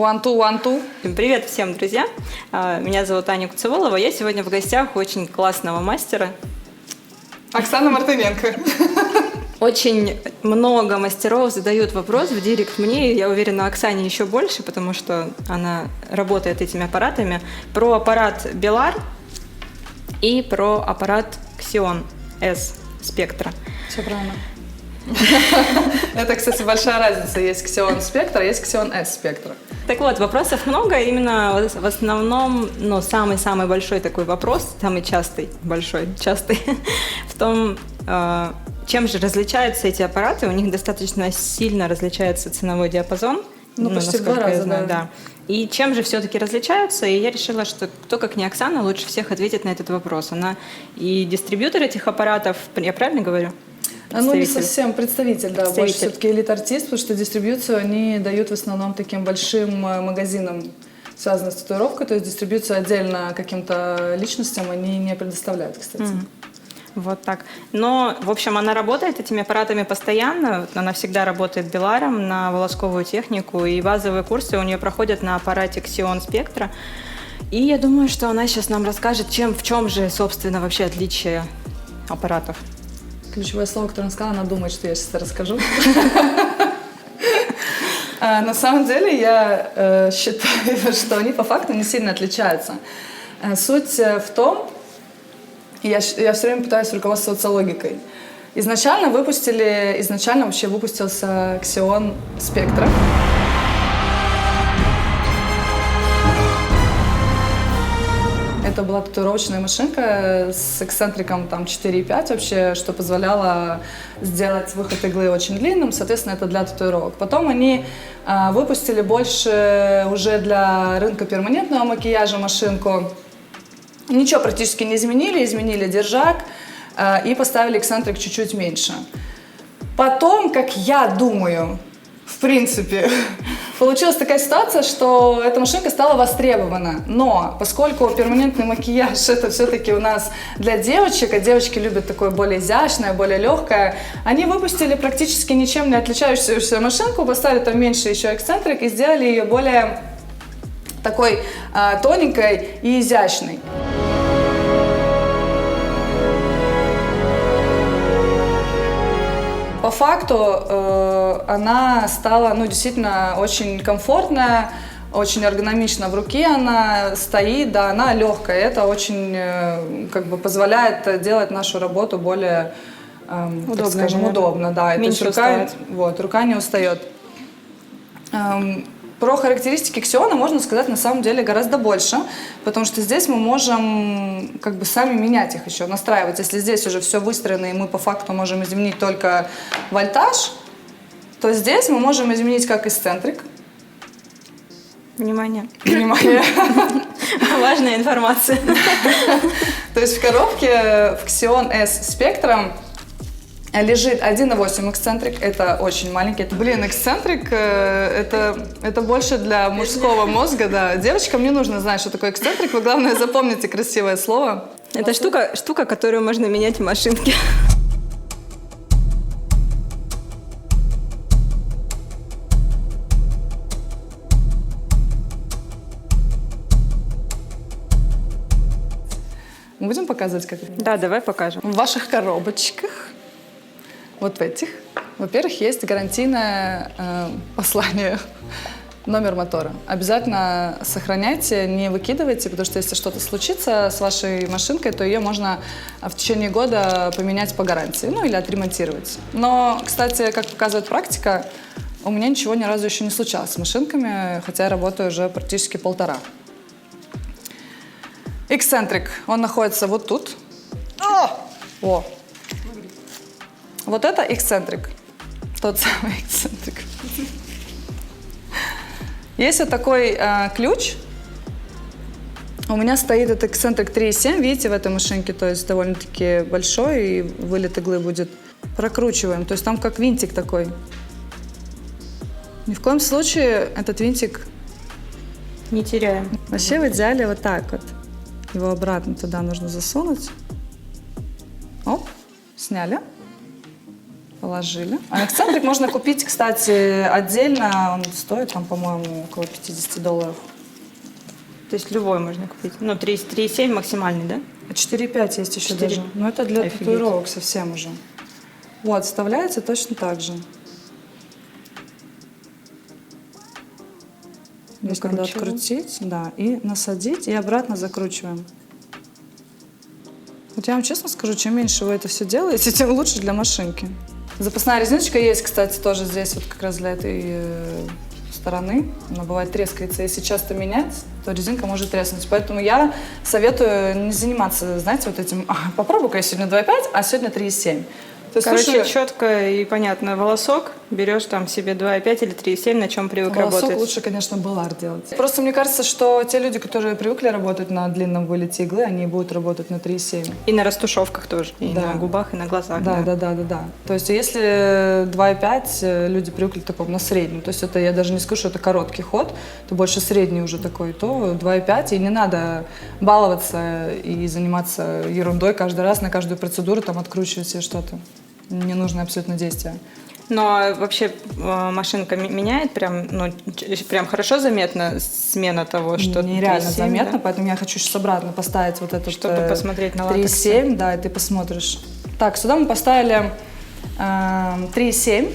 One, two, one, two. Привет всем, друзья! Меня зовут Аня Куцеволова. Я сегодня в гостях у очень классного мастера. Оксана Мартыненко. Очень много мастеров задают вопрос в директ мне, и я уверена, Оксане еще больше, потому что она работает этими аппаратами, про аппарат Belar и про аппарат Xeon S Spectra. Все правильно. Это, кстати, большая разница. Есть Xeon Spectra, есть Xeon S Spectra. Так вот, вопросов много. Именно в основном, самый-самый большой такой вопрос, самый частый, в том, чем же различаются эти аппараты. У них достаточно сильно различается ценовой диапазон. Почти в 2 раза, да. И чем же все-таки различаются? И я решила, что кто, как не Оксана, лучше всех ответит на этот вопрос. Она и дистрибьютор этих аппаратов, я правильно говорю? Не совсем представитель, да, больше все-таки элит-артист, потому что дистрибьюцию они дают в основном таким большим магазинам, связанным с татуировкой, то есть дистрибьюцию отдельно каким-то личностям они не предоставляют, кстати. Вот так. Но, в общем, она работает этими аппаратами постоянно, она всегда работает Беларом на волосковую технику, и базовые курсы у нее проходят на аппарате Xeon Spectra. И я думаю, что она сейчас нам расскажет, в чем же, собственно, вообще отличие аппаратов. Ключевое слово, которое она сказала, она думает, что я сейчас это расскажу. На самом деле я считаю, что они по факту не сильно отличаются. Суть в том, я все время пытаюсь руководствоваться логикой. Изначально вообще выпустился Xeon Spectra. Это была татуировочная машинка с эксцентриком 4,5 вообще, что позволяло сделать выход иглы очень длинным, соответственно, это для татуировок. Потом они выпустили больше уже для рынка перманентного макияжа машинку. Ничего практически не изменили держак и поставили эксцентрик чуть-чуть меньше. Потом, как я думаю, в принципе, получилась такая ситуация, что эта машинка стала востребована. Но поскольку перманентный макияж это все-таки у нас для девочек, а девочки любят такое более изящное, более легкое, они выпустили практически ничем не отличающуюся машинку, поставили там меньше еще эксцентрик и сделали ее более такой тоненькой и изящной. По факту она стала действительно очень комфортная, очень эргономична в руке она стоит, да, она легкая. Это очень позволяет делать нашу работу более, удобно. Да. Меньше рука не устает. Про характеристики Xeon можно сказать на самом деле гораздо больше, потому что здесь мы можем сами менять их еще, настраивать. Если здесь уже все выстроено и мы по факту можем изменить только вольтаж, то здесь мы можем изменить как эксцентрик. Внимание. Важная информация. То есть в коробке в Xeon S Spectra лежит 1,8 эксцентрик, это очень маленький. Эксцентрик это больше для мужского мозга, да. Девочкам не нужно знать, что такое эксцентрик, вы главное запомните красивое слово. Это штука, которую можно менять в машинке. Мы будем показывать, как это? Да, давай покажем. В ваших коробочках, вот в этих, во-первых, есть гарантийное послание, номер мотора. Обязательно сохраняйте, не выкидывайте, потому что если что-то случится с вашей машинкой, то ее можно в течение года поменять по гарантии, или отремонтировать. Но, кстати, как показывает практика, у меня ничего ни разу еще не случалось с машинками, хотя я работаю уже практически 1,5. Эксцентрик, он находится вот тут. Вот это эксцентрик, тот самый эксцентрик. Есть вот такой ключ. У меня стоит этот эксцентрик 3,7, видите, в этой машинке, то есть довольно-таки большой, и вылет иглы будет. Прокручиваем, то есть там как винтик такой. Ни в коем случае этот винтик не теряем. Вообще в идеале вот так вот. Его обратно туда нужно засунуть. Оп, сняли. Положили. А эксцентрик можно купить, кстати, отдельно. Он стоит, там, по-моему, около $50. То есть любой можно купить. Ну, 3,7 максимальный, да? А 4,5 есть еще 4. даже. Но это для Офигеть. татуировок совсем уже. Вот, вставляется точно так же. Здесь надо Выкручиваем. открутить, да, и насадить, и обратно закручиваем. Вот я вам честно скажу, чем меньше вы это все делаете, тем лучше для машинки. Запасная резиночка есть, кстати, тоже здесь, вот как раз для этой стороны. Она бывает трескается. Если часто менять, то резинка может треснуть. Поэтому я советую не заниматься, знаете, вот этим. Попробуй-ка я сегодня 2,5, а сегодня 3,7. То есть, Короче, лучше четко и понятно. Волосок берешь там себе 2,5 или 3,7, на чем привык волосок работать. лучше, конечно, Беллар делать. Просто мне кажется, что те люди, которые привыкли работать на длинном вылете иглы, они будут работать на 3,7. И на растушевках тоже. И Да. на губах, и на глазах. Да. То есть если 2,5 люди привыкли к такому на среднем, то есть это я даже не скажу, что это короткий ход, то больше средний уже такой, то 2,5, и не надо баловаться и заниматься ерундой каждый раз на каждую процедуру, там откручивать себе что-то. Ненужное абсолютно действие. Но вообще машинка меняет прям, ну, прям хорошо заметно смена того, что Нереально 3,7, заметно, да? поэтому я хочу сейчас обратно поставить вот этот Чтобы посмотреть на латексе. 3,7, да, и ты посмотришь. Так, сюда мы поставили 3,7.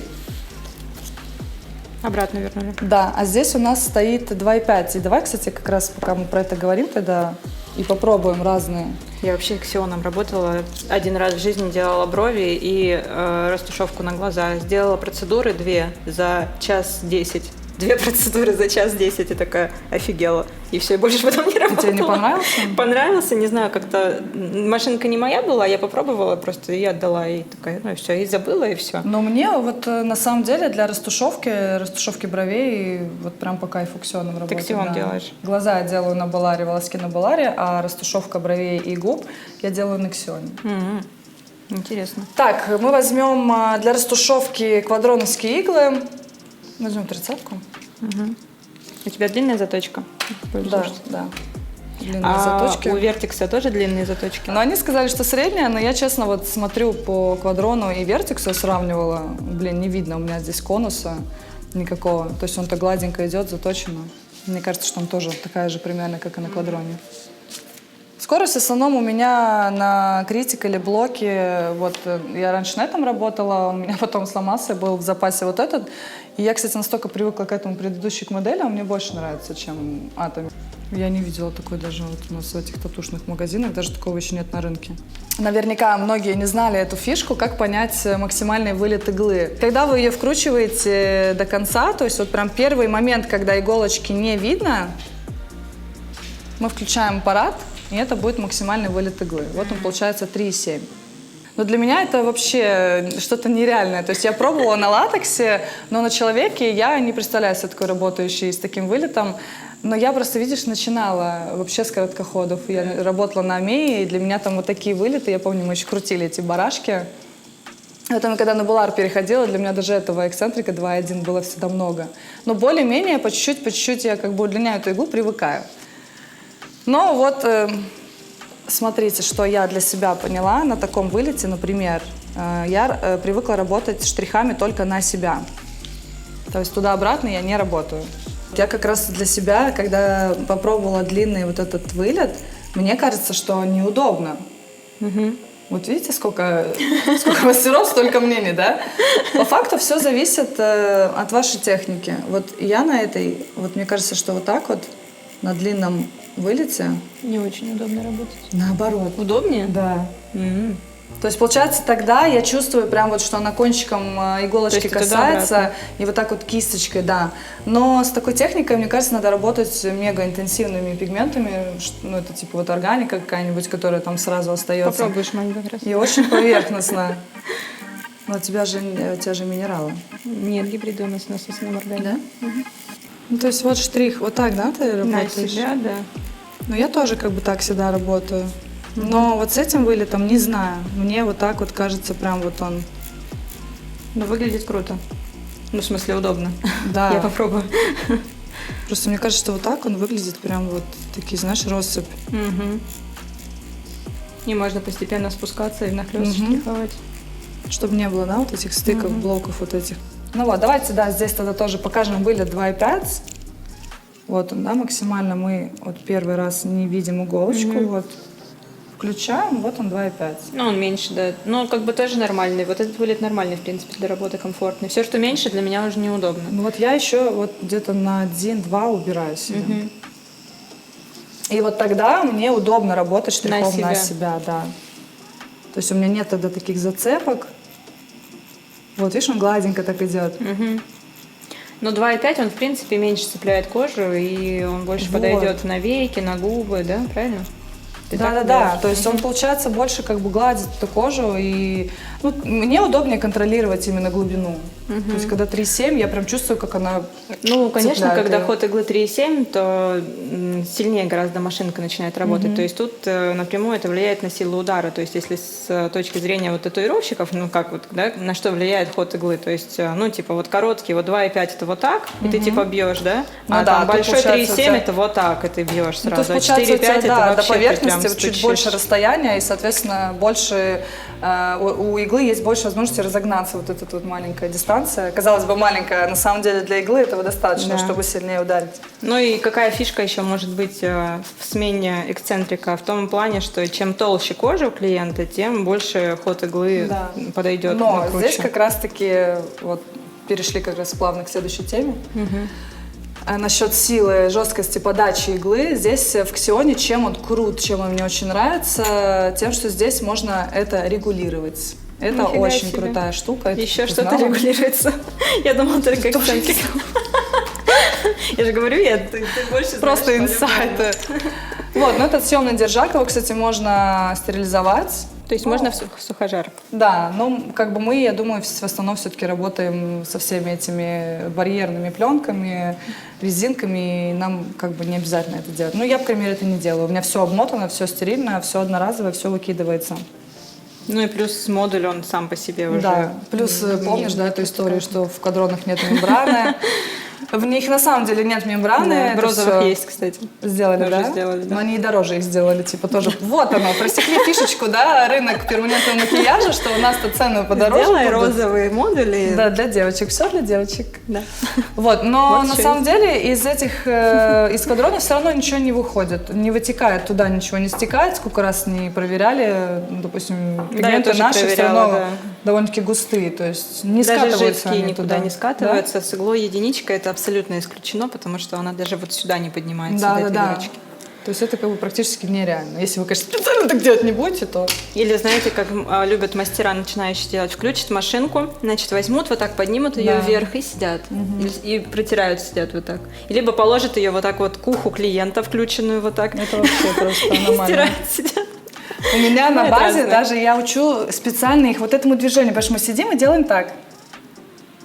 Обратно вернули. Да, а здесь у нас стоит 2,5. И давай, кстати, как раз пока мы про это говорим, тогда и попробуем разные. Я вообще ксионом работала. Один раз в жизни делала брови и растушевку на глаза. Сделала процедуры 2 за час 10. 2 процедуры за час 10. И такая офигела. И все, больше потом не работала. Тебе не понравился? Понравился, не знаю, как-то машинка не моя была, я попробовала просто, и отдала, и такая, ну и все, и забыла, и все. Но мне вот на самом деле для растушевки бровей вот прям по кайфу ксионом работать. ксион делаешь? Глаза я делаю на Белларе, волоски на Белларе, а растушевка бровей и губ я делаю на ксионе. Интересно. Так, мы возьмем для растушевки квадроновские иглы. Возьмем 30-ку. У тебя длинная заточка? Да. Длинные заточки. У Вертикса тоже длинные заточки? Но они сказали, что средняя, но я, честно, вот смотрю по квадрону и вертиксу, сравнивала. Блин, не видно у меня здесь конуса никакого. То есть он так гладенько идет, заточено. Мне кажется, что он тоже такая же примерно, как и на квадроне. Скорость в основном у меня на критик или блоке. Вот я раньше на этом работала, он у меня потом сломался, был в запасе вот этот. И я, кстати, настолько привыкла к этому предыдущей модели, он мне больше нравится, чем Atom. Я не видела такой даже вот у нас в этих татушных магазинах, даже такого еще нет на рынке. Наверняка многие не знали эту фишку, как понять максимальный вылет иглы. Когда вы ее вкручиваете до конца, то есть вот прям первый момент, когда иголочки не видно, мы включаем аппарат, и это будет максимальный вылет иглы. Вот он получается 3,7. Но для меня это вообще что-то нереальное. То есть я пробовала на латексе, но на человеке я не представляю себе такой работающий с таким вылетом. Но я просто, видишь, начинала вообще с короткоходов. Я работала на Амее, и для меня там вот такие вылеты. Я помню, мы еще крутили эти барашки. Потом, когда на Беллар переходила, для меня даже этого эксцентрика 2,1 было всегда много. Но более-менее по чуть-чуть я как бы удлиняю эту иглу, привыкаю. Но вот смотрите, что я для себя поняла на таком вылете, например, я привыкла работать штрихами только на себя. То есть туда-обратно я не работаю. Я как раз для себя, когда попробовала длинный вот этот вылет, мне кажется, что неудобно. Вот видите, сколько мастеров, столько мнений, да? По факту все зависит от вашей техники. Вот я на этой, вот мне кажется, что вот так вот на длинном вылете. Не очень удобно работать. Наоборот. Удобнее? Да. То есть, получается, тогда я чувствую прям вот, что она кончиком иголочки касается, и вот так вот кисточкой, да. Но с такой техникой, мне кажется, надо работать мега интенсивными пигментами, ну, это типа вот органика какая-нибудь, которая там сразу остается. Попробуешь маленький раз. И очень поверхностно. Но у тебя же минералы. Нет, гибриды у нас в основном органика. Да? Ну, то есть вот штрих, вот так, да, ты работаешь? На себя, да. Ну, я тоже как бы так всегда работаю. Но вот с этим вылетом не знаю. Мне вот так вот кажется, прям вот он. Но выглядит круто. Ну, в смысле, удобно. Да. Я попробую. Просто мне кажется, что вот так он выглядит прям вот такие, знаешь, россыпь. И можно постепенно спускаться и внахлёст штриховать. чтобы не было, да, вот этих стыков, блоков вот этих. Ну вот, давайте, да, здесь тогда тоже покажем вылет 2,5. Вот он, да, максимально мы вот первый раз не видим иголочку, вот. Включаем, вот он 2,5. Ну, он меньше, да. Но как бы тоже нормальный. Вот этот вылет нормальный, в принципе, для работы комфортный. Все, что меньше, для меня уже неудобно. Ну вот я еще вот где-то на 1-2 убираю себе. И вот тогда мне удобно работать штрихом на себя, да. То есть у меня нет тогда таких зацепок. Вот, видишь, он гладенько так идет. Но 2,5 он, в принципе, меньше цепляет кожу, и он больше подойдет на веки, на губы, да, правильно? Да. То есть он, получается, больше как бы гладит эту кожу, и ну, мне удобнее контролировать именно глубину. То есть когда 3,7, я прям чувствую, как она Ну, конечно, цепляет когда её. ход иглы 3,7, то сильнее гораздо машинка начинает работать. То есть тут напрямую это влияет на силу удара. То есть если с точки зрения вот татуировщиков, ну как вот, да, на что влияет ход иглы? То есть, ну типа вот короткий, вот 2,5 это вот так, и ты типа бьешь, да? Ну А да, там тут большой получается 3,7 у тебя- это вот так, и ты бьешь Ну, сразу. то есть, А получается, у 4,5 тебя, это да, до вообще ты поверхности прям чуть стучишь. больше расстояния, и, соответственно, больше у иглы есть больше возможности разогнаться, вот эта вот маленькая дистанция. Казалось бы, маленькая, на самом деле для иглы этого достаточно, Да. чтобы сильнее ударить. Ну и какая фишка еще может быть в смене эксцентрика? В том плане, что чем толще кожа у клиента, тем больше ход иглы Да. подойдет. Но круче. здесь как раз-таки вот перешли как раз плавно к следующей теме. Насчет силы, жесткости подачи иглы, здесь в Ксионе, чем он крут, чем он мне очень нравится, тем, что здесь можно это регулировать. Это Нифига очень себе. крутая штука. Это Еще ты что-то знала? регулируется. Я думала, только эксцентрик. Я же говорю, ты больше знаешь Просто по-любому. инсайты. Вот, ну этот съемный держак, его, кстати, можно стерилизовать. То есть можно в сухожар? Да, ну, как бы мы, я думаю, в основном все-таки работаем со всеми этими барьерными пленками, резинками, и нам как бы не обязательно это делать. Ну, я, по крайней мере, это не делаю. У меня все обмотано, все стерильно, все одноразовое, все выкидывается. Ну и плюс модуль, он сам по себе уже. Да, плюс помнишь, да, эту историю, что в кадронах нет мембраны. В них на самом деле нет мембраны. Да, в это розовых всё есть, кстати. Сделали, Тоже да? сделали, да. Но они и дороже их сделали, типа тоже. Вот оно, просекли фишечку, да, рынок перманентного макияжа, что у нас-то цены подороже Сделай будут. розовые модули. Да, для девочек, все для девочек. Да. Вот, но Вот на ещё самом деле из этих, из кадронов все равно ничего не выходит, не вытекает туда, ничего не стекает, сколько раз не проверяли, ну, допустим, я пигменты тоже наши все проверяла, равно да. довольно-таки густые, то есть не Даже скатываются жидкие они никуда туда. не скатываются. С иглой единичка это абсолютно исключено, потому что она даже вот сюда не поднимается, Да, до да, этой да. дырочки. То есть это как бы практически нереально. Если вы, конечно, специально так делать не будете, то... Или знаете, как любят мастера начинающие делать, включат машинку, значит, возьмут вот так, поднимут ее Да. вверх и сидят. И протирают, сидят вот так. И либо положат ее вот так вот к уху клиента, включенную вот так. Это вообще просто И аномально. стирают, сидят. У меня на Бывает базе разное. даже я учу специально их вот этому движению, потому что мы сидим и делаем так.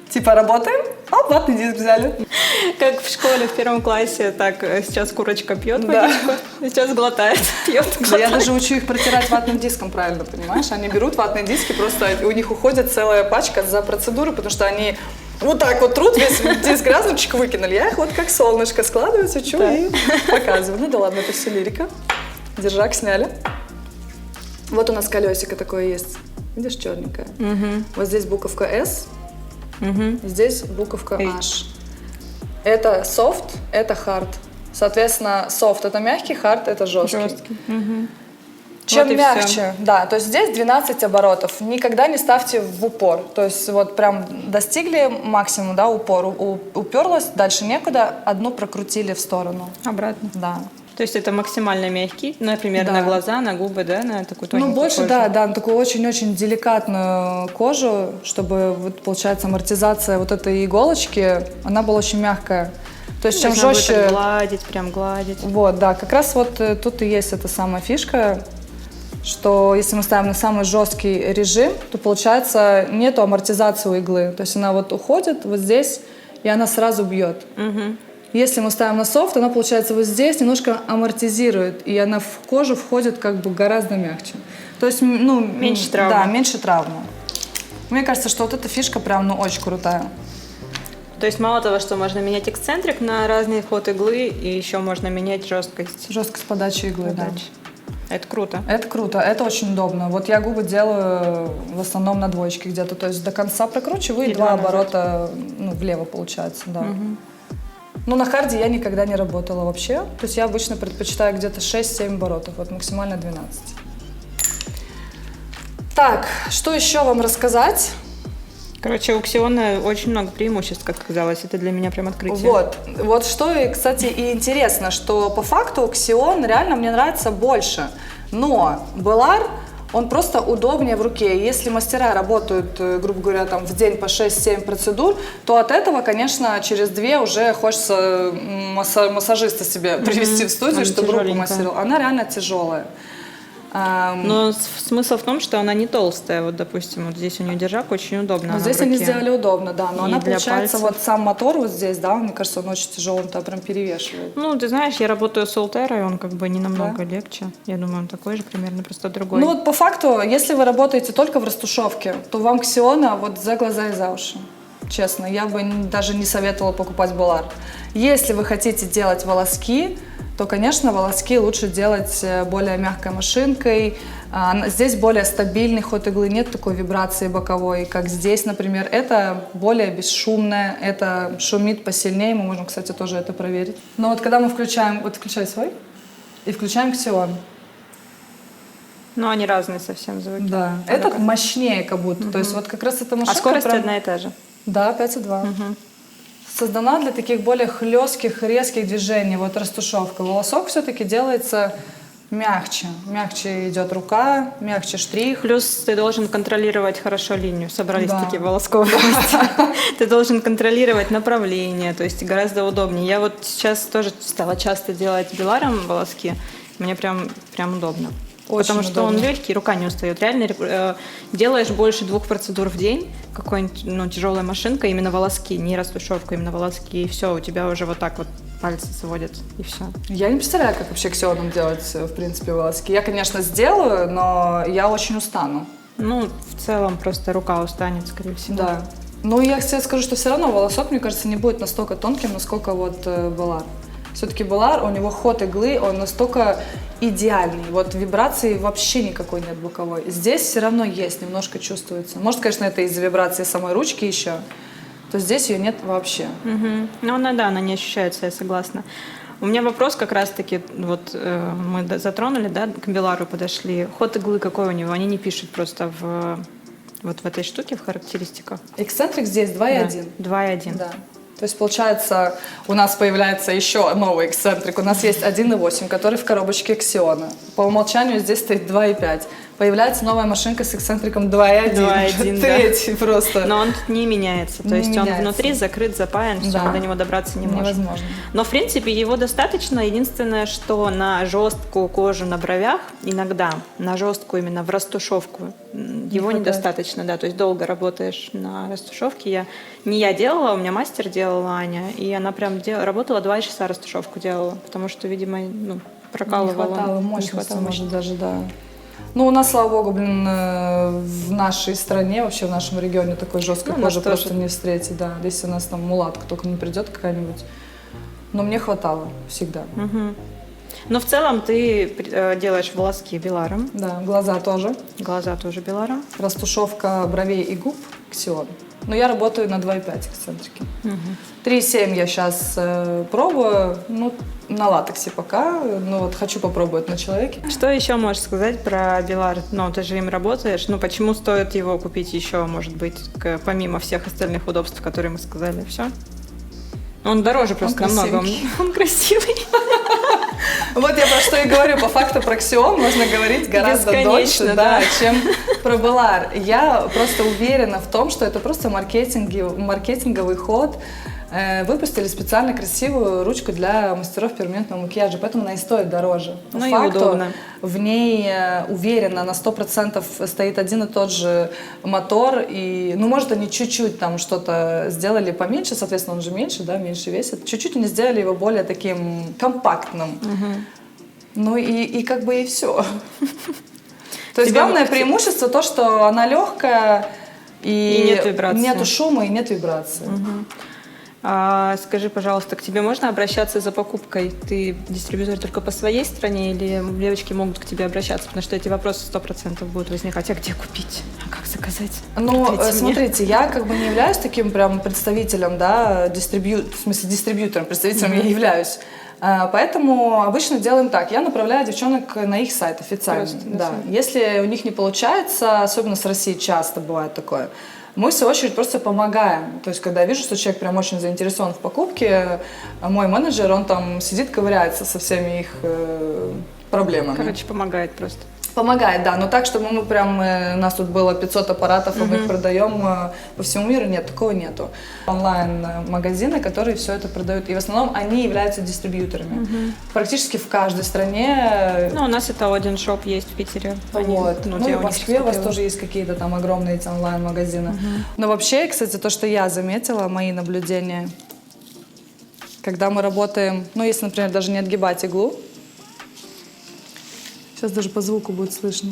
Типа работаем, оп, ватный диск взяли. Как в школе в первом классе, так сейчас курочка пьет Да. водичку, сейчас глотает, пьет, Да я даже учу их протирать ватным диском, правильно, понимаешь? Они берут ватные диски, просто у них уходит целая пачка за процедуру, потому что они вот так вот трут, весь диск грязнучек выкинули. Я их вот как солнышко складываю, сучу и показываю. Ну да ладно, это все лирика. Держак сняли. Вот у нас колесико такое есть. Видишь, черненькое. Вот здесь буковка S, здесь буковка H. Это soft, это hard. Соответственно, soft это мягкий, hard это жесткий. Чем Вот и мягче, да, то есть здесь 12 оборотов. Никогда не ставьте в упор. То есть вот прям достигли максимум, да, упор, уперлась, дальше некуда, одну прокрутили в сторону. Обратно. Да. То есть это максимально мягкий, например, Да. на глаза, на губы, да, на такую тоненькую Ну, больше, кожу. да, на такую очень-очень деликатную кожу, чтобы, вот, получается, амортизация вот этой иголочки, она была очень мягкая. То есть чем Можно будет жестче... так гладить, прям гладить. Вот, да, как раз вот тут и есть эта самая фишка, что если мы ставим на самый жесткий режим, то получается нету амортизации у иглы. То есть она вот уходит вот здесь, и она сразу бьет. Если мы ставим на софт, она, получается, вот здесь немножко амортизирует, и она в кожу входит как бы гораздо мягче. То есть, ну... Меньше травмы. Да, меньше травмы. Мне кажется, что вот эта фишка прям, ну, очень крутая. То есть мало того, что можно менять эксцентрик на разный ход иглы, и еще можно менять жесткость. Жесткость подачи иглы, да. Подачи. Это круто. Это круто, это очень удобно. Вот я губы делаю в основном на двоечке где-то, то есть до конца прокручиваю и два назад. оборота влево получается, да. Ну, на харде я никогда не работала вообще, то есть я обычно предпочитаю где-то 6-7 оборотов, вот максимально 12. Так, что еще вам рассказать? Короче, у Ксиона очень много преимуществ, как казалось. Это для меня прям открытие. Вот что, и, кстати, и интересно, что по факту Ксион реально мне нравится больше, но Белар, он просто удобнее в руке. Если мастера работают, грубо говоря, там в день по 6-7 процедур, то от этого, конечно, через 2 уже хочется массажиста себе привести в студию, Она чтобы руку тяжеленькая. массировал. Она реально тяжелая. Но смысл в том, что она не толстая. Вот, допустим, вот здесь у нее держак очень удобно. Но она здесь в они руке. сделали удобно, да. Но И она, для получается, пальцев. вот сам мотор вот здесь, да, мне кажется, он очень тяжелый, он прям перевешивает. Ну, ты знаешь, я работаю с Ultera, и он как бы не намного легче. Я думаю, он такой же примерно, просто другой. Ну вот по факту, если вы работаете только в растушевке, то вам Ксиона вот за глаза и за уши. Честно, я бы даже не советовала покупать Белар. Если вы хотите делать волоски, то, конечно, волоски лучше делать более мягкой машинкой. Здесь более стабильный ход иглы, нет такой вибрации боковой, как здесь, например. Это более бесшумное, это шумит посильнее, мы можем, кстати, тоже это проверить. Но вот когда мы включаем, вот включай свой, и включаем Ксион. Но они разные совсем звуки. Да, этот мощнее как будто, то есть вот как раз эта машинка... А скорость прям- одна и та же. Да, 5,2. Создана для таких более хлестких, резких движений. Вот растушевка. Волосок все-таки делается мягче. Мягче идет рука, мягче штрих. Плюс ты должен контролировать хорошо линию. Собрались Да. такие волосковые гости. Ты должен контролировать направление, то есть гораздо удобнее. Я вот сейчас тоже стала часто делать беларом волоски. Мне прям удобно. Очень Потому что он удобно. легкий, рука не устает. Реально делаешь больше 2 процедур в день, какой-нибудь тяжелая машинка, именно волоски, не растушевка, именно волоски, и все, у тебя уже вот так вот пальцы сводят, и все. Я не представляю, как вообще Ксионом делать, в принципе, волоски. Я, конечно, сделаю, но я очень устану. Ну, в целом просто рука устанет, скорее всего. Да. Ну, я, кстати, скажу, что все равно волосок, мне кажется, не будет настолько тонким, насколько вот Белар. Все-таки Белар, у него ход иглы, он настолько идеальный. Вот вибрации вообще никакой нет боковой. Здесь все равно есть, немножко чувствуется. Может, конечно, это из-за вибрации самой ручки еще, то здесь ее нет вообще. Мгм. Ну, она не ощущается, я согласна. У меня вопрос как раз-таки, вот мы затронули, да, к Белару подошли. Ход иглы какой у него? Они не пишут просто вот в этой штуке, в характеристиках. Эксцентрик здесь 2,1. 2,1. Да. То есть, получается, у нас появляется еще новый эксцентрик. У нас есть 1,8, который в коробочке Ксиона. По умолчанию здесь стоит 2,5. Появляется новая машинка с эксцентриком 2,1. 2,1, да. Третий просто. Но он тут не меняется. То Не есть он меняется. внутри закрыт, запаян, все, Да. мы до него добраться не можем. Невозможно. Но, в принципе, его достаточно. Единственное, что на жесткую кожу на бровях, иногда на жесткую именно в растушевку, его хватает. недостаточно, да. То есть долго работаешь на растушевке. Не я делала, у меня мастер делала, Аня, и она прям работала 2 часа растушевку делала, потому что, видимо, прокалывала. Не хватало Не мощности, хватало может, даже, да. Ну, у нас, слава богу, в нашей стране, вообще в нашем регионе такой жесткой Ну, у нас кожи тоже. просто не встретить, да. Если у нас там мулатка только не придет какая-нибудь. Но мне хватало всегда. Мгм. Но в целом ты делаешь волоски беларом, Да, глаза тоже. глаза тоже беларом. Растушевка бровей и губ Ксион. Но я работаю на 2,5 эксцентрики. 3,7 я сейчас пробую, ну, на латексе пока, но вот хочу попробовать на человеке. Что еще можешь сказать про белар? Ну, ты же им работаешь. Ну, почему стоит его купить еще, может быть, помимо всех остальных удобств, которые мы сказали? Все? Он дороже просто намного. красивенький. Он красивый. Вот я про что и говорю, по факту про Ксион можно говорить гораздо Бесконечно, дольше, да. чем про Белар. Я просто уверена в том, что это просто маркетинговый ход. Выпустили специально красивую ручку для мастеров перманентного макияжа, поэтому она и стоит дороже. По Ну и факту, удобно. в ней уверенно на 100% стоит один и тот же мотор. И, ну, может, они чуть-чуть там что-то сделали поменьше, соответственно, он же меньше, да, меньше весит. Чуть-чуть они сделали его более таким компактным. Ну и как бы и все. То есть Тебе главное преимущество то, что она легкая, И нет вибрации. нету шума и нет вибрации. Скажи, пожалуйста, к тебе можно обращаться за покупкой? Ты дистрибьютор только по своей стране или девочки могут к тебе обращаться? Потому что эти вопросы 100% будут возникать. А где купить? А как заказать? Ну, Ответьте мне. смотрите, я как бы не являюсь таким прям представителем, да, в смысле дистрибьютором, представителем я являюсь. Поэтому обычно делаем так. Я направляю девчонок на их сайт официальный. Просто на Да. сайт. Если у них не получается, особенно с Россией часто бывает такое, мы, в свою очередь, просто помогаем. То есть, когда я вижу, что человек прям очень заинтересован в покупке, мой менеджер, он там сидит, ковыряется со всеми их проблемами. Короче, помогает просто. Помогает, да, но так, чтобы мы прям, у нас тут было 500 аппаратов, и мы их продаем по всему миру, нет, такого нету. Онлайн-магазины, которые все это продают, и в основном они являются дистрибьюторами. Практически в каждой стране. Ну, у нас это один шоп есть в Питере. Вот. Ну, Ну, я в у них Москве у вас купила. тоже есть какие-то там огромные эти онлайн-магазины. Но вообще, кстати, то, что я заметила, мои наблюдения, когда мы работаем, ну, если, например, даже не отгибать иглу, сейчас даже по звуку будет слышно.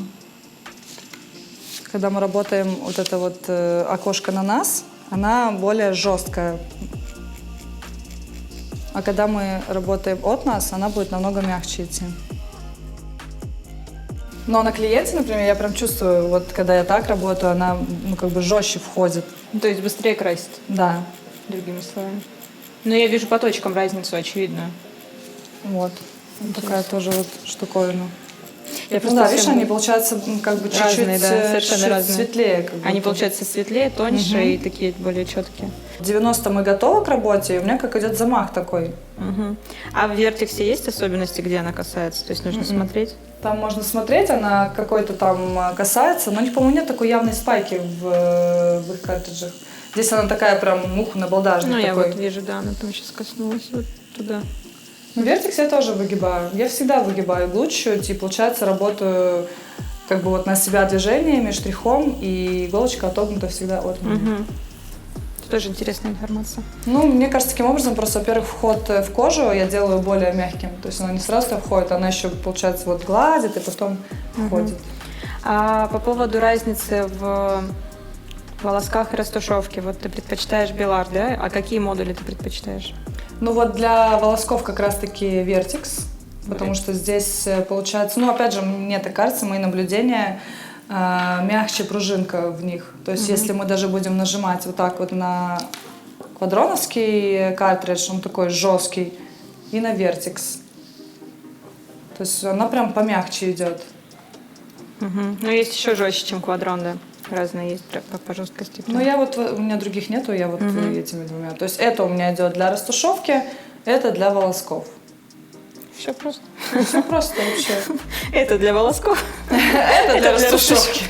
Когда мы работаем, вот это вот окошко на нас, она более жесткая. А когда мы работаем от нас, она будет намного мягче идти. Но на клиенте, например, я прям чувствую, вот когда я так работаю, она ну, как бы жестче входит. Ну, то есть быстрее красит, Да, другими словами. Но я вижу по точкам разницу очевидную. вот. Вот такая тоже вот штуковина. Я Ну да, видишь, всем они, получается, как бы чуть-чуть, разные, да, совершенно чуть-чуть разные. светлее. Как Они, будто. получается, светлее, тоньше и такие более четкие. 90 мы готовы к работе, и у меня как идет замах такой. А в вертексе есть особенности, где она касается? То есть нужно смотреть? Там можно смотреть, она какой-то там касается, но у них, по-моему, нет такой явной спайки в их картриджах. Здесь она такая прям муха на балдажник Ну, я такой. вот вижу, да, она там сейчас коснулась вот туда. В вертексе я тоже выгибаю. Я всегда выгибаю иглу чуть-чуть, и, получается, работаю как бы вот на себя движениями, штрихом, и иголочка отогнута всегда от меня. Это тоже интересная информация. Ну, мне кажется, таким образом, просто, во-первых, вход в кожу я делаю более мягким. То есть она не сразу туда входит, она еще, получается, вот гладит и потом входит. А по поводу разницы в волосках и растушевке, вот ты предпочитаешь Белар, да? А какие модули ты предпочитаешь? Ну вот для волосков как раз-таки Vertex, потому что здесь получается, ну опять же, мне так кажется, мои наблюдения, мягче пружинка в них. То есть если мы даже будем нажимать вот так вот на квадроновский картридж, он такой жесткий, и на Vertex. То есть она прям помягче идет. Ну, есть еще жестче, чем квадрон, да? Разные есть по жесткости. Ну я вот, у меня других нету, я вот этими двумя. То есть это у меня идет для растушевки, это для волосков. Все просто. Все просто вообще. Это для волосков. Это для растушевки.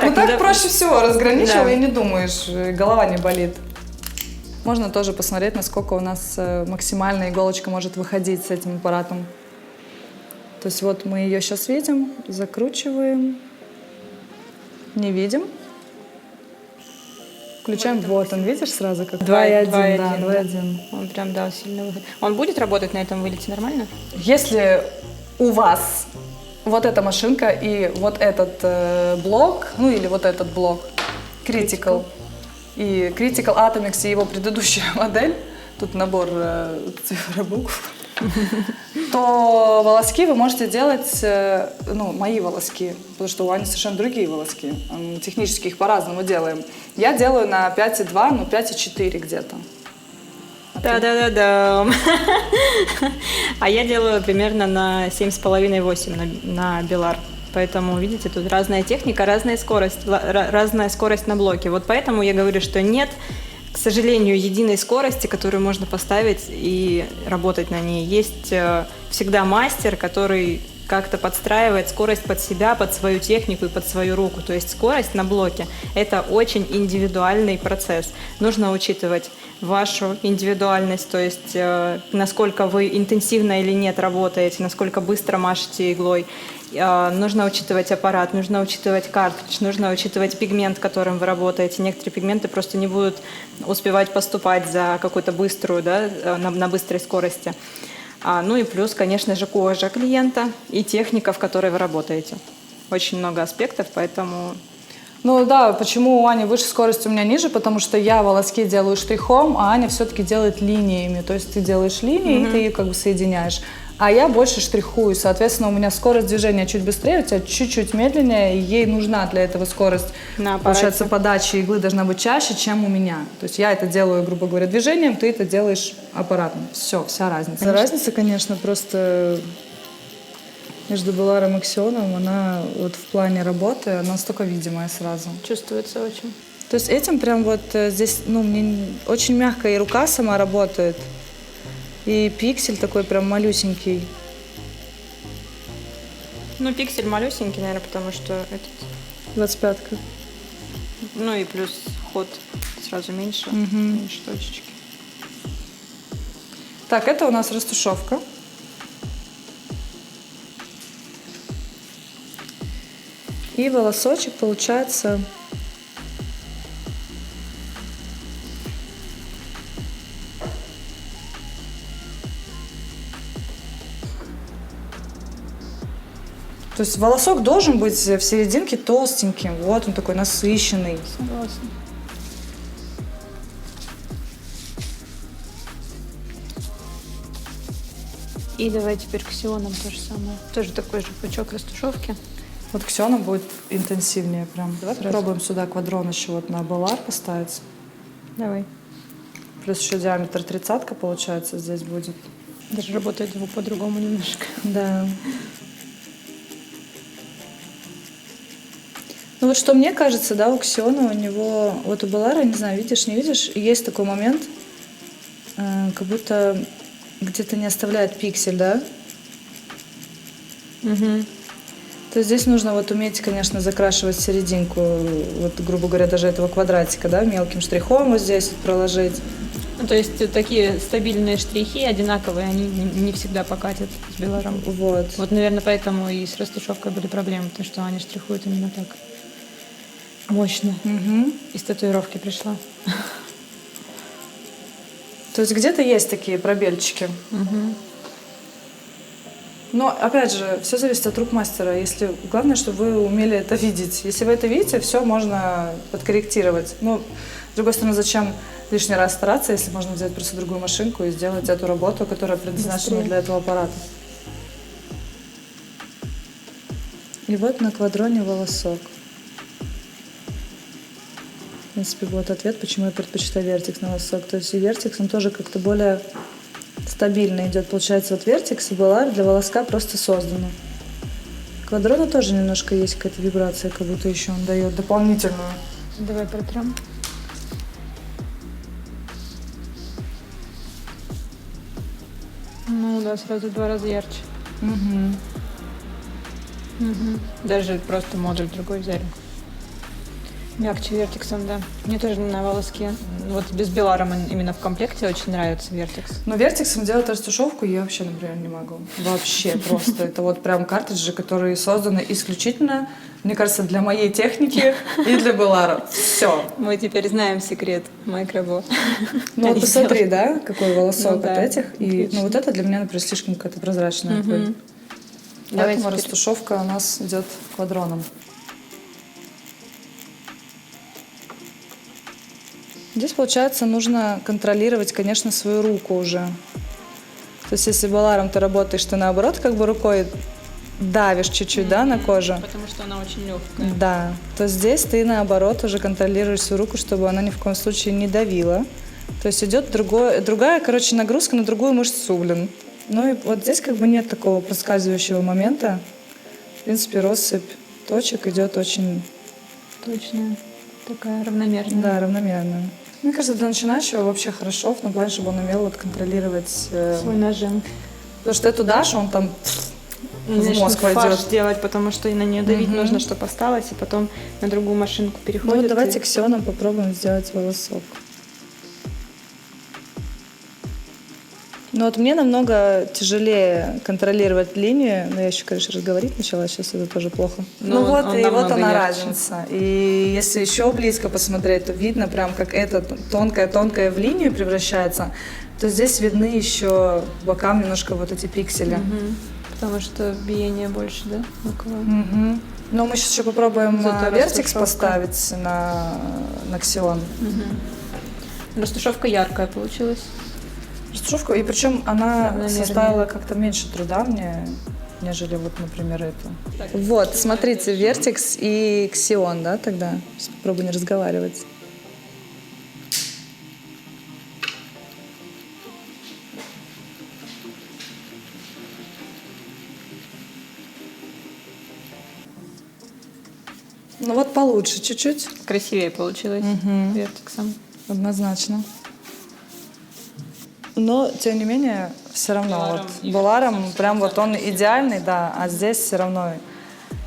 Ну так проще всего, разграничивал, и не думаешь, голова не болит. Можно тоже посмотреть, насколько у нас максимально иголочка может выходить с этим аппаратом. То есть вот мы ее сейчас видим, закручиваем, не видим. Включаем, вот он, видишь сразу как 2,1, да, 2,1. Он прям, да, сильно выходит. Он будет работать на этом вылете нормально? Если у вас вот эта машинка и вот этот блок, ну или вот этот блок, Critical, и Critical Atomics и его предыдущая модель, тут набор цифр и букв, то волоски вы можете делать, ну, мои волоски, потому что у Ани совершенно другие волоски. Технически их по-разному делаем. Я делаю на 5,2, ну 5,4 где-то. Да-да-да-да. А я делаю примерно на 7,5-8 на Белар. Поэтому, видите, тут разная техника, разная скорость на блоке. Вот поэтому я говорю, что нет, к сожалению, единой скорости, которую можно поставить и работать на ней. Есть всегда мастер, который как-то подстраивает скорость под себя, под свою технику и под свою руку. То есть скорость на блоке – это очень индивидуальный процесс. Нужно учитывать вашу индивидуальность, то есть насколько вы интенсивно или нет работаете, насколько быстро машете иглой. Нужно учитывать аппарат, нужно учитывать картридж, нужно учитывать пигмент, которым вы работаете. Некоторые пигменты просто не будут успевать поступать за какую-то быструю, да, на быстрой скорости. Ну и плюс, конечно же, кожа клиента и техника, в которой вы работаете. Очень много аспектов, поэтому... Ну да, почему у Ани выше скорость, у меня ниже, потому что я волоски делаю штрихом, а Аня все-таки делает линиями. То есть ты делаешь линии, и ты их как бы соединяешь. А я больше штрихую, соответственно, у меня скорость движения чуть быстрее, у тебя чуть-чуть медленнее, и ей нужна для этого скорость. На аппарате. Получается, подача иглы должна быть чаще, чем у меня. То есть я это делаю, грубо говоря, движением, ты это делаешь аппаратом. Все, вся разница. Конечно. Разница, конечно, просто между Беларом и Ксионом, она вот в плане работы, она настолько видимая сразу. Чувствуется очень. То есть этим прям вот здесь, ну, мне очень мягко и рука сама работает. И пиксель такой прям малюсенький. Ну, пиксель малюсенький, наверное, потому что этот... 25-ка. Ну и плюс ход сразу меньше, меньше точечки. Так, это у нас растушевка. И волосочек получается... То есть волосок должен быть в серединке толстеньким. Вот он такой насыщенный. Согласна. И давай теперь ксионом то же самое. Тоже такой же пучок растушевки. Вот Ксиона будет интенсивнее прям. Давай Сразу. попробуем сюда квадрон еще вот на Белар поставить. Давай. Плюс еще диаметр 30-ка получается здесь будет. Даже работает его по-другому немножко. Да. Ну вот что мне кажется, да, у Ксиона, у него, вот у Белара, не знаю, видишь, не видишь, есть такой момент, как будто где-то не оставляет пиксель, да? То есть здесь нужно вот уметь, конечно, закрашивать серединку, вот, грубо говоря, даже этого квадратика, да, мелким штрихом вот здесь вот проложить. Ну, то есть такие стабильные штрихи, одинаковые, они не всегда покатят с Беларом. Вот. Вот, наверное, поэтому и с растушевкой были проблемы, потому что они штрихуют именно так. Мощно. Из татуировки пришла. То есть где-то есть такие пробельчики. Но, опять же, все зависит от рук мастера. Если, главное, чтобы вы умели это видеть. Если вы это видите, все можно подкорректировать. Ну, с другой стороны, зачем лишний раз стараться, если можно взять просто другую машинку и сделать эту работу, которая предназначена для этого аппарата. И вот на квадроне волосок. В принципе, вот ответ, почему я предпочитаю вертекс на волосок. То есть и вертекс, он тоже как-то более стабильно идет. Получается, вот вертекс и Белар для волоска просто созданы. Квадрона тоже немножко есть какая-то вибрация, как будто еще он дает дополнительную. Давай протрем. Ну да, сразу в 2 раза ярче. Даже просто модуль другой взяли. Мягче вертексом, да. Мне тоже на волоске. Вот без Белара именно в комплекте очень нравится вертекс. Но вертексом делать растушевку я вообще, например, не могу. Вообще просто. Это вот прям картриджи, которые созданы исключительно, мне кажется, для моей техники и для Белара. Все. Мы теперь знаем секрет Microbo. Ну вот посмотри, да, какой волосок Ну да, от этих. И отлично. ну, вот это для меня, например, слишком какая-то прозрачная пыль. Давай Поэтому теперь. растушевка у нас идет квадроном. Здесь, получается, нужно контролировать, конечно, свою руку уже. То есть, если Беларом ты работаешь, ты наоборот как бы рукой давишь чуть-чуть, да, на кожу. Потому что она очень легкая. Да, то здесь ты наоборот уже контролируешь свою руку, чтобы она ни в коем случае не давила. То есть идет другая, короче, нагрузка на другую мышцу, блин. Ну и вот здесь как бы нет такого проскальзывающего момента. В принципе, россыпь точек идет очень... Точная. Такая равномерная. Да, равномерная. Мне кажется, для начинающего вообще хорошо, в том плане, чтобы он умел вот контролировать... Свой нажим. Потому что эту дашь, он там в Начнет мозг фарш войдет. делать, потому что и на нее давить нужно, чтобы осталось, и потом на другую машинку Ну переходит. вот давайте и- Ксионом попробуем сделать волосок. Ну вот мне намного тяжелее контролировать линию, но я еще, конечно, разговорить начала, сейчас это тоже плохо. Но Ну вот, он и вот намного она ярче. разница. И если еще близко посмотреть, то видно прям, как это тонкая-тонкая в линию превращается, то здесь видны еще бокам немножко вот эти пиксели. Потому что биение больше, да? Около. Мгм. Но мы сейчас еще попробуем Зато вертекс растушевка. поставить на Ксион. Растушевка яркая получилась. Растушевку, и причем она Равномернее. составила как-то меньше труда мне, нежели вот, например, эту. Вот, смотрите, вертекс и Ксион, да, тогда? Сейчас попробую не разговаривать. Ну вот получше чуть-чуть, Красивее получилось вертексом. однозначно. Но, тем не менее, все равно, Беларом вот, и Беларом вертексом прям вот он красиво. идеальный, да, а здесь все равно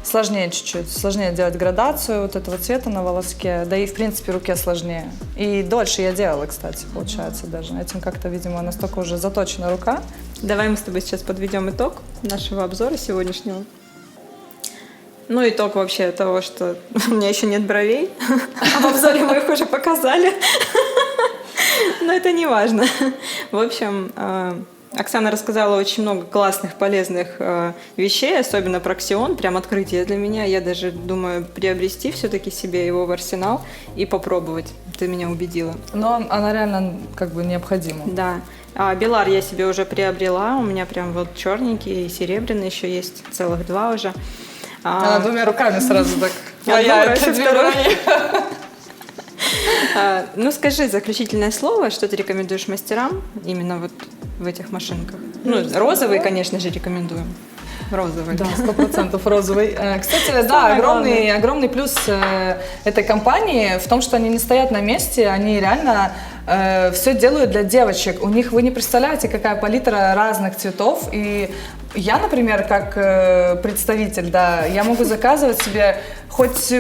сложнее чуть-чуть. Сложнее делать градацию вот этого цвета на волоске, да и, в принципе, руке сложнее. И дольше я делала, кстати, получается даже. Этим как-то, видимо, настолько уже заточена рука. Давай мы с тобой сейчас подведем итог нашего обзора сегодняшнего. Ну, итог вообще того, что у меня еще нет бровей, а в обзоре мы их уже показали. Но это не важно. В общем, Оксана рассказала очень много классных, полезных вещей, особенно про Ксион, прям открытие для меня. Я даже думаю приобрести все-таки себе его в арсенал и попробовать. Ты меня убедила. Но она реально как бы необходима. Да. Белар я себе уже приобрела, у меня прям вот черненький и серебряный еще есть, целых 2 уже. Она двумя руками сразу так Одну ваяет. раньше второй. Ну, скажи заключительное слово, что ты рекомендуешь мастерам именно вот в этих машинках? Ну, розовый, конечно же, рекомендуем. Розовый. Да, 100% розовый. Кстати, да, Самое огромный плюс этой компании в том, что они не стоят на месте, они реально все делают для девочек. У них, вы не представляете, какая палитра разных цветов. И я, например, как представитель, да, я могу заказывать себе хоть,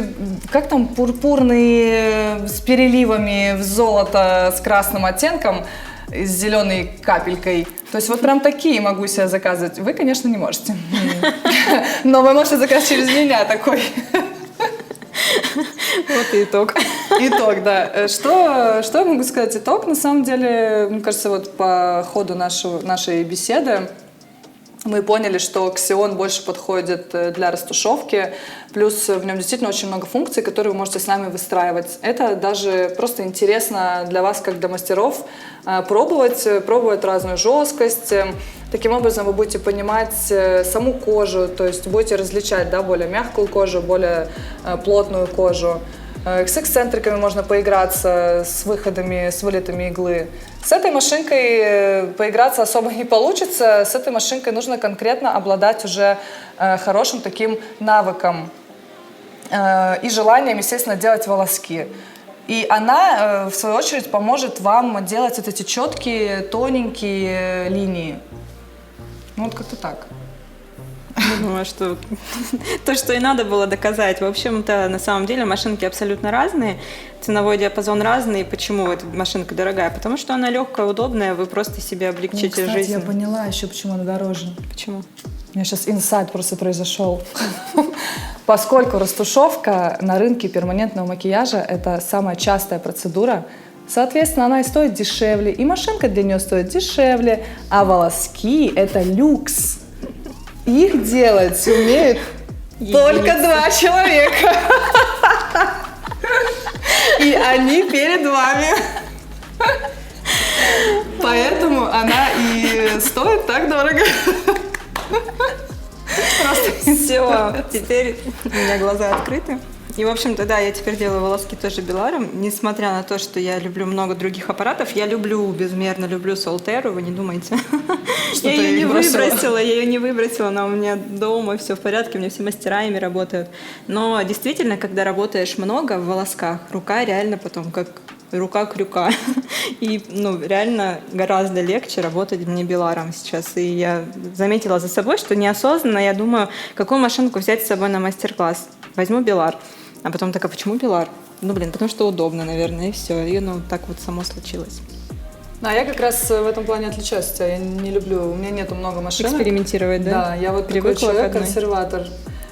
как там, пурпурные с переливами в золото с красным оттенком, с зеленой капелькой. То есть вот прям такие могу себе заказывать. Вы, конечно, не можете. Но вы можете заказать через меня такой. Вот и итог. Итог, да. Что я могу сказать? Итог, на самом деле, мне кажется, вот по ходу нашей беседы мы поняли, что Ксион больше подходит для растушевки, плюс в нем действительно очень много функций, которые вы можете с нами выстраивать. Это даже просто интересно для вас, как для мастеров, пробовать разную жесткость. Таким образом вы будете понимать саму кожу, то есть будете различать, да, более мягкую кожу, более плотную кожу. С эксцентриками можно поиграться, с выходами, с вылетами иглы. С этой машинкой поиграться особо не получится. С этой машинкой нужно конкретно обладать уже хорошим таким навыком и желанием, естественно, делать волоски. И она, в свою очередь, поможет вам делать вот эти четкие, тоненькие линии. Ну, вот как-то так. Я думаю, что то, что и надо было доказать. В общем-то, на самом деле машинки абсолютно разные, ценовой диапазон разный. Почему эта машинка дорогая? Потому что она легкая, удобная, вы просто себе облегчите Кстати, жизнь. я поняла еще, почему она дороже. Почему? У меня сейчас инсайт просто произошел. Поскольку растушевка на рынке перманентного макияжа – это самая частая процедура, соответственно, она и стоит дешевле, и машинка для нее стоит дешевле, а волоски – это люкс. Их делать умеют только 2 человека. И они перед вами. Поэтому она и стоит так дорого. Все, теперь у меня глаза открыты. И, в общем-то, да, я теперь делаю волоски тоже Беларом. Несмотря на то, что я люблю много других аппаратов, я безмерно люблю Солтеру, вы не думайте. Я ее не выбросила, она у меня дома, все в порядке, у меня все мастера ими работают. Но действительно, когда работаешь много в волосках, рука реально потом как рука крюка. И реально гораздо легче работать мне Беларом сейчас. И я заметила за собой, что неосознанно я думаю, какую машинку взять с собой на мастер-класс. Возьму Белар. А потом такая, почему Белар? Потому что удобно, наверное, и все. И так вот само случилось. А я как раз в этом плане отличаюсь от тебя. Я не люблю, у меня нету много машинок. Экспериментировать, да? Да, я вот Привыкла такой человек, консерватор.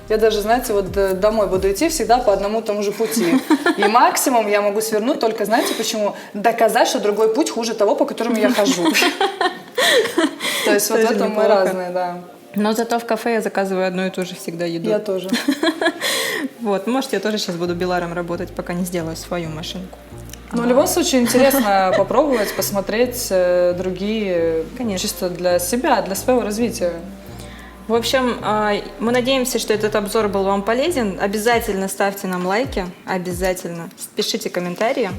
Я даже, знаете, вот домой буду идти всегда по одному и тому же пути. И максимум я могу свернуть только, знаете почему? Доказать, что другой путь хуже того, по которому я хожу. То есть вот в этом мы разные, да. Но зато в кафе я заказываю одну и ту же всегда еду. Я тоже. Вот, может, я тоже сейчас буду Беларом работать, пока не сделаю свою машинку. Но в любом случае интересно попробовать, посмотреть другие, Конечно. чисто для себя, для своего развития. В общем, мы надеемся, что этот обзор был вам полезен. Обязательно ставьте нам лайки, обязательно пишите комментарии.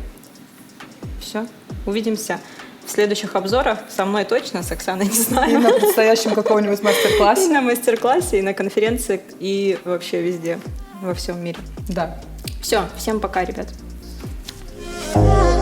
Все, увидимся в следующих обзорах. Со мной точно, с Оксаной не И знаю. на предстоящем каком-нибудь И мастер-классе. на мастер-классе, и на конференции, и вообще везде, во всем мире. Да. Все, всем пока, ребят. Yeah.